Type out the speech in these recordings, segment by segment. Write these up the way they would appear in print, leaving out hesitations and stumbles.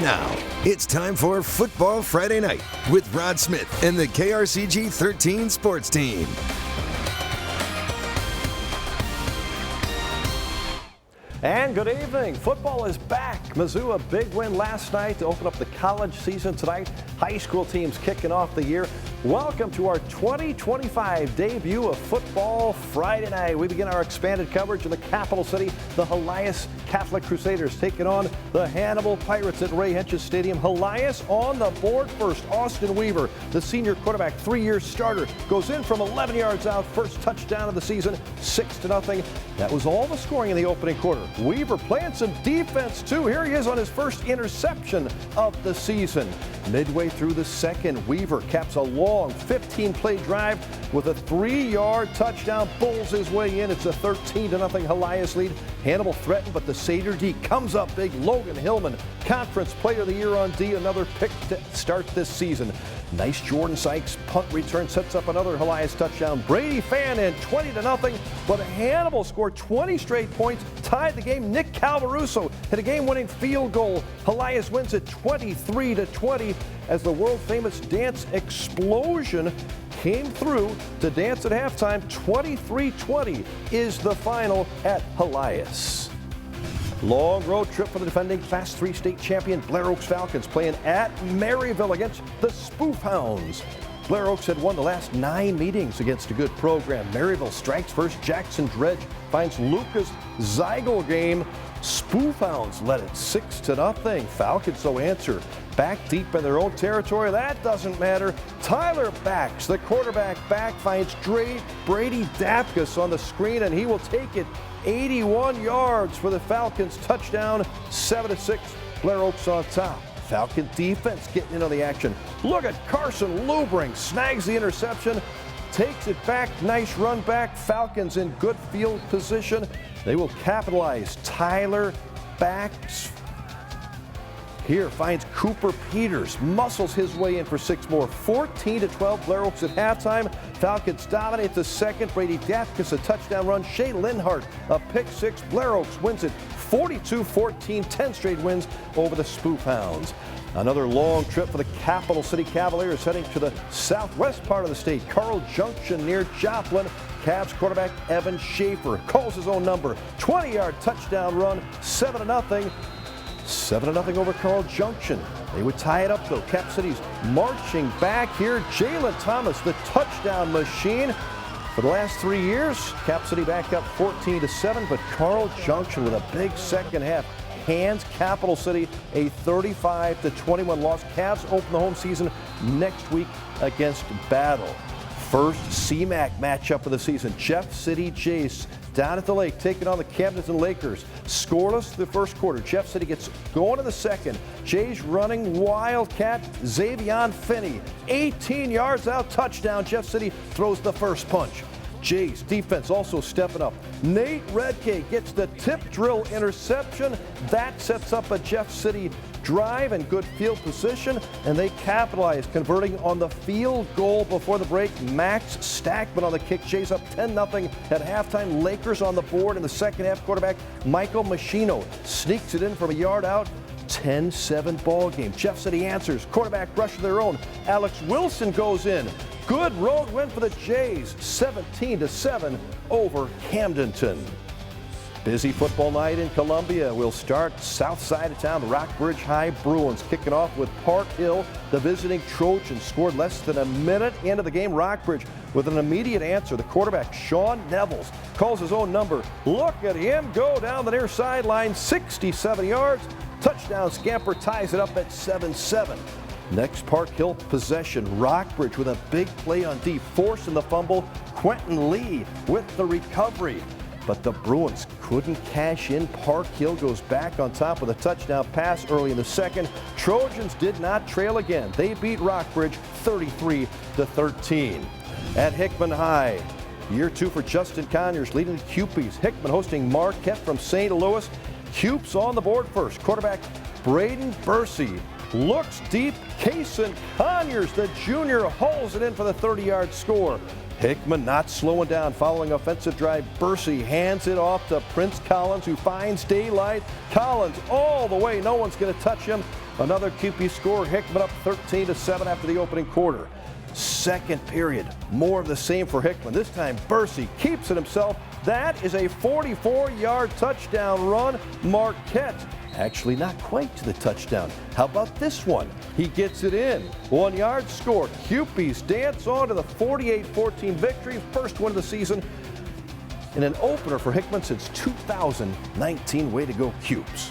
Now, it's time for Football Friday Night with Rod Smith and the KRCG 13 Sports Team. And good evening. Football is back. Mizzou, a big win last night to open up the college season tonight. High school teams kicking off the year. Welcome to our 2025 debut of Football Friday Night. We begin our expanded coverage in the capital city. The Helias Catholic Crusaders taking on the Hannibal Pirates at Ray Henches Stadium. Helias on the board first. Austin Weaver, the senior quarterback, 3-year starter, goes in from 11 yards out. First touchdown of the season, 6-0. That was all the scoring in the opening quarter. Weaver playing some defense too. Here he is on his first interception of the season. Midway through the second, Weaver caps a long 15-play drive with a 3-yard touchdown. Bulls his way in. It's a 13-0 Helias lead. Hannibal threatened, but the Seder D comes up big. Logan Hillman, Conference Player of the Year on D, another pick to start this season. Nice Jordan Sykes punt return sets up another Helias touchdown. Brady Fannin 20-0, but Hannibal scored 20 straight points, tied the game. Nick Calvaruso hit a game-winning field goal. Helias wins it 23-20 as the world-famous dance explosion came through to dance at halftime. 23-20 is the final at Helias. Long road trip for the defending Class 3 state champion Blair Oaks Falcons playing at Maryville against the Spoof Hounds. Blair Oaks had won the last 9 meetings against a good program. Maryville strikes first. Jackson Dredge finds Lucas Zeigel game. Spoof Hounds led it 6-0. Falcons so answer back deep in their own territory. That doesn't matter. Tyler Backs, the quarterback back, finds Brady Dapkus on the screen, and he will take it 81 yards for the Falcons. Touchdown, 7-6. Blair Oaks on top. Falcon defense getting into the action. Look at Carson Lubring, snags the interception, takes it back. Nice run back. Falcons in good field position. They will capitalize. Tyler Backs here finds Cooper Peters, muscles his way in for 6 more. 14-12 Blair Oaks at halftime. Falcons dominate the second. Brady Dapkus a touchdown run. Shea Linhart a pick 6. Blair Oaks wins it 42-14, 10 straight wins over the Spoof Hounds. Another long trip for the Capital City Cavaliers heading to the southwest part of the state. Carl Junction near Joplin. Cavs quarterback Evan Schaefer calls his own number. 20-yard touchdown run, 7-0. 7-0 over Carl Junction. They would tie it up though. Cap City's marching back here. Jalen Thomas, the touchdown machine. For the last 3 years, Cap City back up 14-7, but Carl Junction with a big second half hands Capital City a 35-21 loss. Cavs open the home season next week against Battle. First CMAC matchup of the season. Jeff City Jays down at the lake taking on the Camden Lakers. Scoreless the first quarter. Jeff City gets going in the second. Jays running Wildcat. Xavion Finney 18 yards out, touchdown. Jeff City throws the first punch. Jays defense also stepping up. Nate Redkay gets the tip drill interception. That sets up a Jeff City drive and good field position, and they capitalize, converting on the field goal before the break. Max Stackman on the kick. Jays up 10-0 at halftime. Lakers on the board in the second half. Quarterback Michael Machino sneaks it in from a yard out. 10-7 ball game. Jeff City answers. Quarterback rush of their own. Alex Wilson goes in. Good road win for the Jays. 17-7 over Camdenton. Busy football night in Columbia. We'll start south side of town. The Rockbridge High Bruins kicking off with Park Hill. The visiting Trojans scored less than a minute into the game. Rockbridge with an immediate answer. The quarterback, Sean Nevels, calls his own number. Look at him go down the near sideline, 67 yards. Touchdown scamper ties it up at 7-7. Next Park Hill possession. Rockbridge with a big play on D, forcing the fumble. Quentin Lee with the recovery. But the Bruins couldn't cash in. Park Hill goes back on top with a touchdown pass early in the second. Trojans did not trail again. They beat Rockbridge 33-13. At Hickman High, year 2 for Justin Conyers leading the Cupies. Hickman hosting Marquette from St. Louis. Cupes on the board first. Quarterback Braden Bursey looks deep. Kason Conyers, the junior, hauls it in for the 30-yard score. Hickman not slowing down following offensive drive. Bursey hands it off to Prince Collins, who finds daylight. Collins all the way. No one's going to touch him. Another QP score. Hickman up 13-7 after the opening quarter. Second period, more of the same for Hickman. This time Bursey keeps it himself. That is a 44-yard touchdown run. Marquette actually not quite to the touchdown. How about this one? He gets it in. 1 yard score. Cupies dance on to the 48-14 victory. First win of the season in an opener for Hickman since 2019. Way to go, Cubes.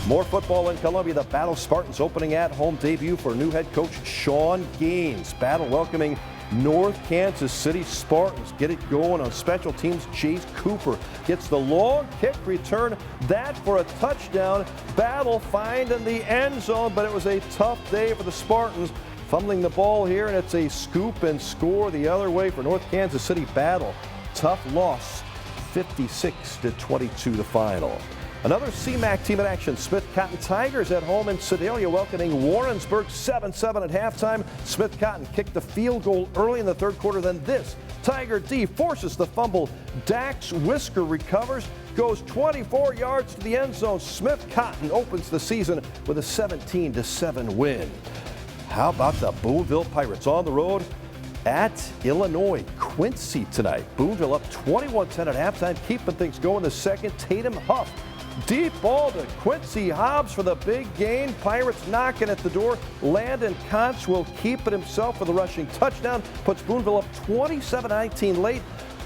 More football in Columbia. The Battle Spartans opening at-home debut for new head coach Sean Gaines. Battle welcoming North Kansas City Spartans. Get it going on special teams. Chase Cooper gets the long kick return. That for a touchdown. Battle find in the end zone, but it was a tough day for the Spartans. Fumbling the ball here, and it's a scoop and score the other way for North Kansas City. Battle. Tough loss. 56-22 the final. Another CMAC team in action. Smith Cotton Tigers at home in Sedalia welcoming Warrensburg 7-7 at halftime. Smith Cotton kicked the field goal early in the third quarter. Then this Tiger D forces the fumble. Dax Whisker recovers, goes 24 yards to the end zone. Smith Cotton opens the season with a 17-7 win. How about the Boonville Pirates on the road at Illinois? Quincy tonight. Boonville up 21-10 at halftime, keeping things going the second. Tatum Huff. Deep ball to Quincy Hobbs for the big gain. Pirates knocking at the door. Landon Kontz will keep it himself for the rushing touchdown. Puts Boonville up 27-19 late.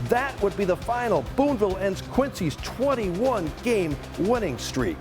That would be the final. Boonville ends Quincy's 21-game winning streak.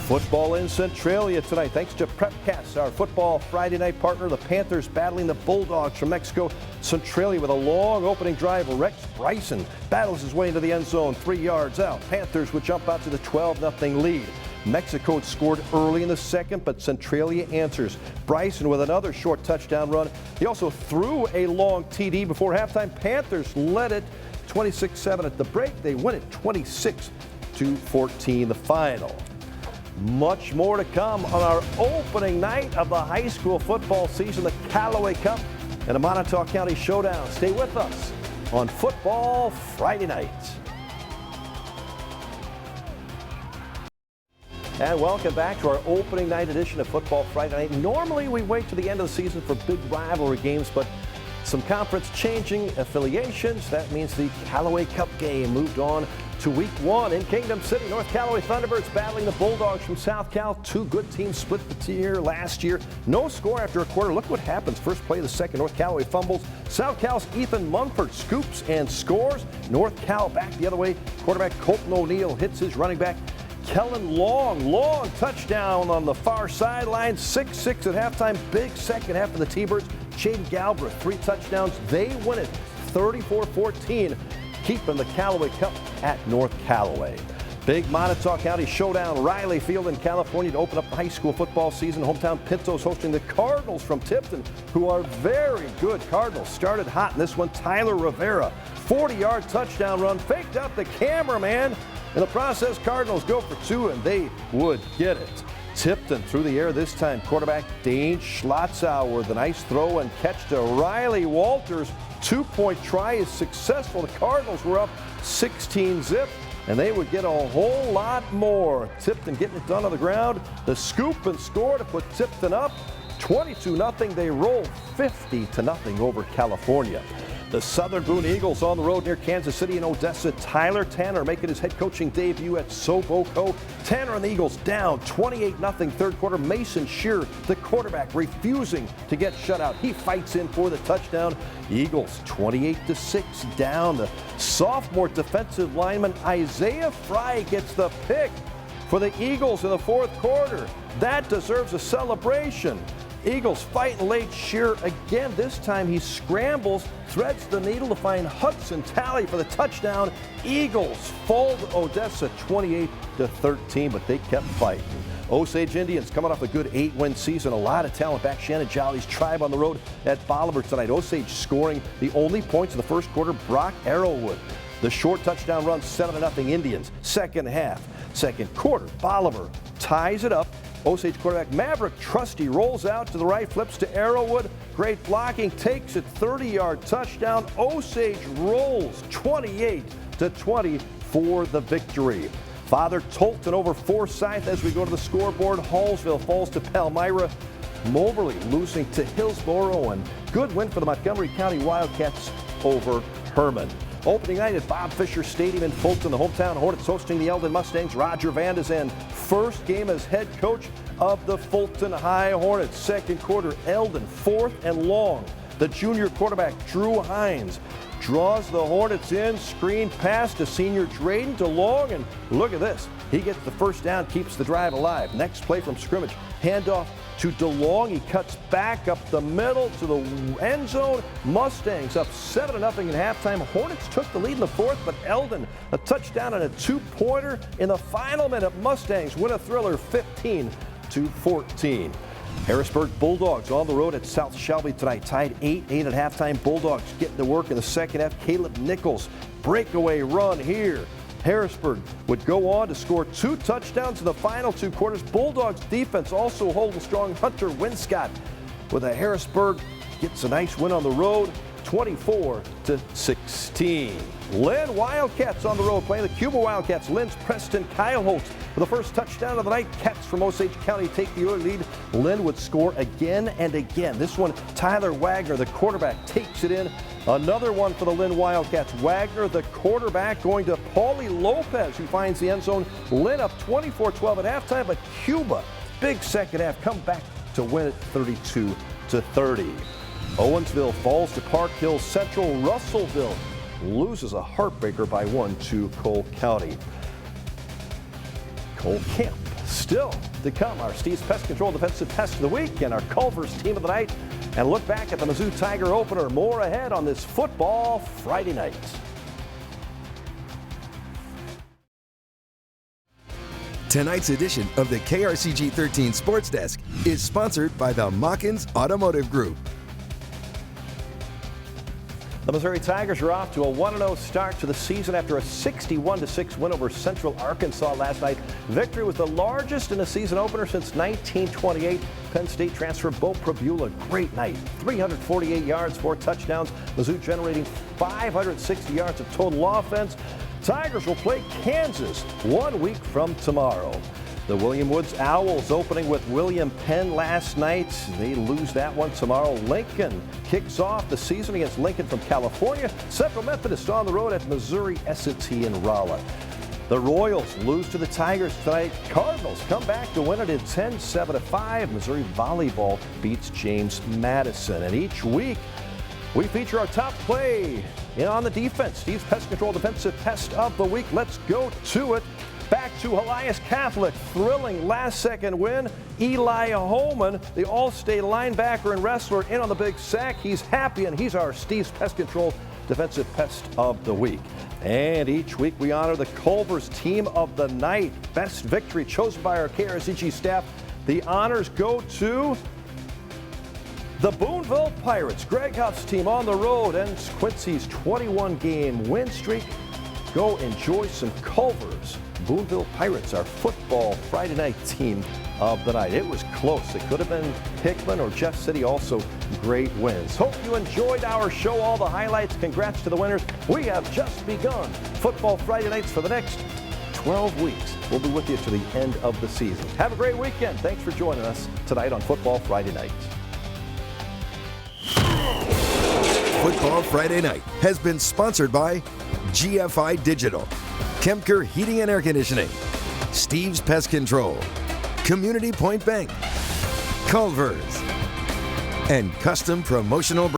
Football in Centralia tonight. Thanks to Prepcast, our football Friday night partner. The Panthers battling the Bulldogs from Mexico. Centralia with a long opening drive. Rex Bryson battles his way into the end zone, 3 yards out. Panthers would jump out to the 12-0 lead. Mexico had scored early in the second, but Centralia answers. Bryson with another short touchdown run. He also threw a long TD before halftime. Panthers led it 26-7 at the break. They win it 26-14 the final. Much more to come on our opening night of the high school football season, the Callaway Cup and a Montauk County Showdown. Stay with us on Football Friday night. And welcome back to our opening night edition of Football Friday night. Normally we wait to the end of the season for big rivalry games, but some conference changing affiliations. That means the Callaway Cup game moved on to week 1 in Kingdom City. North Callaway Thunderbirds battling the Bulldogs from South Cal. Two good teams split the tier last year. No score after a quarter. Look what happens. First play of the second, North Callaway fumbles. South Cal's Ethan Mumford scoops and scores. North Cal back the other way. Quarterback Colton O'Neill hits his running back Kellen long touchdown on the far sideline. 6-6 at halftime. Big second half of the T-Birds. Shaden Galbraith, 3 touchdowns. They win it 34-14. Keeping the Callaway Cup at North Callaway. Big Montauk County Showdown. Riley Field in California to open up the high school football season. Hometown Pintos hosting the Cardinals from Tipton, who are very good. Cardinals started hot in this one. Tyler Rivera, 40-yard touchdown run. Faked out the cameraman. In the process, Cardinals go for 2, and they would get it. Tipton through the air this time. Quarterback Dane Schlotzauer with a nice throw and catch to Riley Walters. 2-point try is successful. The Cardinals were up 16-zip, and they would get a whole lot more. Tipton getting it done on the ground. The scoop and score to put Tipton up 22-0. They roll 50-0 over California. The Southern Boone Eagles on the road near Kansas City and Odessa. Tyler Tanner making his head coaching debut at Soboco. Tanner and the Eagles down 28-0 third quarter. Mason Shearer, the quarterback, refusing to get shut out. He fights in for the touchdown. Eagles 28-6 down. The sophomore defensive lineman Isaiah Fry gets the pick for the Eagles in the fourth quarter. That deserves a celebration. Eagles fighting late. Shearer again. This time he scrambles, threads the needle to find Hudson Talley for the touchdown. Eagles fold Odessa 28-13, but they kept fighting. Osage Indians coming off a good 8-win season. A lot of talent back. Shannon Jolly's Tribe on the road at Bolivar tonight. Osage scoring the only points in the first quarter. Brock Arrowwood. The short touchdown run, 7-0 Indians. Second half, second quarter, Bolivar ties it up. Osage quarterback Maverick Trusty rolls out to the right, flips to Arrowwood. Great blocking, takes it 30-yard touchdown. Osage rolls 28-20 for the victory. Father Tolton over Forsyth as we go to the scoreboard. Hallsville falls to Palmyra. Moberly losing to Hillsboro, and good win for the Montgomery County Wildcats over Herman. Opening night at Bob Fisher Stadium in Fulton, the hometown Hornets hosting the Eldon Mustangs. Roger Van de Zen, first game as head coach of the Fulton High Hornets. Second quarter, Eldon, 4th and long. The junior quarterback, Drew Hines, draws the Hornets in, screen pass to senior Drayden DeLong, and look at this. He gets the first down, keeps the drive alive. Next play from scrimmage, handoff to DeLong. He cuts back up the middle to the end zone. Mustangs up 7-0 at halftime. Hornets took the lead in the fourth, but Eldon a touchdown and a two-pointer in the final minute. Mustangs win a thriller 15-14. Harrisburg Bulldogs on the road at South Shelby tonight, tied 8-8 at halftime. Bulldogs getting to work in the second half. Caleb Nichols, breakaway run here. Harrisburg would go on to score 2 touchdowns in the final 2 quarters. Bulldogs defense also holding strong. Hunter Winscott with a Harrisburg gets a nice win on the road, 24-16. Lynn Wildcats on the road playing the Cuba Wildcats. Lynn's Preston Kyle Holtz for the first touchdown of the night. Cats from Osage County take the early lead. Lynn would score again and again. This one, Tyler Wagner, the quarterback, takes it in. Another one for the Lynn Wildcats. Wagner, the quarterback, going to Paulie Lopez, who finds the end zone. Lynn up 24-12 at halftime, but Cuba, big second half, come back to win it 32-30. Owensville falls to Park Hill Central. Russellville loses a heartbreaker by 1 to Cole County. Cole Camp still to come. Our Steve's Pest Control Defensive Pest of the Week and our Culver's Team of the Night. And look back at the Mizzou Tiger opener. More ahead on this Football Friday night. Tonight's edition of the KRCG 13 Sports Desk is sponsored by the Mawkins Automotive Group. The Missouri Tigers are off to a 1-0 start to the season after a 61-6 win over Central Arkansas last night. Victory was the largest in a season opener since 1928. Penn State transfer Bo Prabula, great night. 348 yards, 4 touchdowns. Mizzou generating 560 yards of total offense. Tigers will play Kansas 1 week from tomorrow. The William Woods Owls opening with William Penn last night. They lose that one tomorrow. Lincoln kicks off the season against Lincoln from California. Central Methodist on the road at Missouri S&T in Rolla. The Royals lose to the Tigers tonight. Cardinals come back to win it in 10-7-5. Missouri Volleyball beats James Madison. And each week we feature our top play on the defense. Steve's Pest Control Defensive Pest of the Week. Let's go to it. Back to Elias Catholic, thrilling last-second win. Eli Holman, the All-State linebacker and wrestler, in on the big sack. He's happy, and he's our Steve's Pest Control Defensive Pest of the Week. And each week we honor the Culver's Team of the Night. Best victory chosen by our KRCG staff. The honors go to the Boonville Pirates. Greg Huff's team on the road ends Quincy's 21-game win streak. Go enjoy some Culver's. Boonville Pirates, our Football Friday night team of the night. It was close. It could have been Hickman or Jeff City, also great wins. Hope you enjoyed our show, all the highlights. Congrats to the winners. We have just begun Football Friday nights for the next 12 weeks. We'll be with you to the end of the season. Have a great weekend. Thanks for joining us tonight on Football Friday night. Football Friday Night has been sponsored by GFI Digital, Kemker Heating and Air Conditioning, Steve's Pest Control, Community Point Bank, Culver's, and Custom Promotional